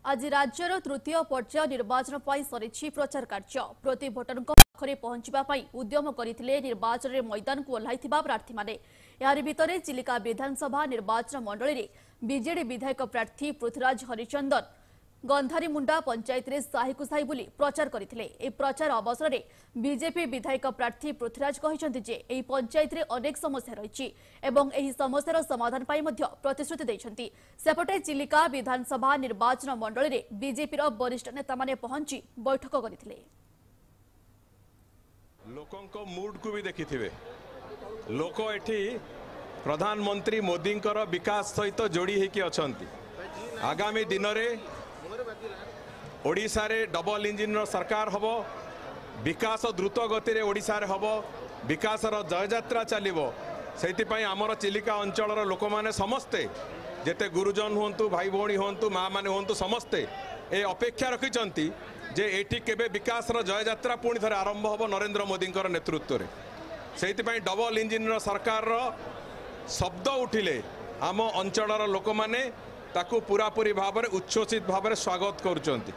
आज राज्यर तृतीय पर्याय निर्वाचन पर सरी प्रचार कार्य प्रति भोटर पाखे पहुंचापी उद्यम करते निर्वाचन में मैदान को ओह्लैथिबा प्रार्थी माने। यार भितर चिलिका विधानसभा निर्वाचन मंडल में बीजेडी विधायक प्रार्थी पृथ्वीराज हरिचंदन गंधारीमुंडा पंचायत में साही को साही बुली प्रचार करते। प्रचार अवसर में बीजेपी विधायक प्रार्थी पृथ्वीराज कहते जे एही पंचायत में अनेक समस्या रही एवं एही समस्यार समाधान पाई मध्य प्रतिश्रुति देछंती। सेपटे चिलिका विधानसभा निर्वाचन मंडल में बीजेपी वरिष्ठ नेता माने पहुंची बैठक करथिले। लोकों को मूड को भी देखिथिबे। लोक एठी प्रधानमंत्री मोदी विकास सहित जोड़ी होकी अछंती। आगामी दिन में ओडिशा रे डबल इंजिन सरकार हबो, विकास द्रुत गति रे ओडिशा रे हबो, विकास जययात्रा चलिबो। सेतिपई आमर चिलिका अंचल लोक माने समस्ते जेते गुरुजन हुंतु भाई भौणी हुंतु माँ माने हुंतु समस्ते ए अपेक्षा रखिचंती जे एठी केबे विकास जययात्रा पुणी थरे आरंभ हबो नरेंद्र मोदी नेतृत्व रे। सेतिपई डबल इंजिन सरकार शब्द उठिले आम अंचल लोक माने ताकू पूरापूरी भाव में उच्छ्वसित भाव में स्वागत करुचंती।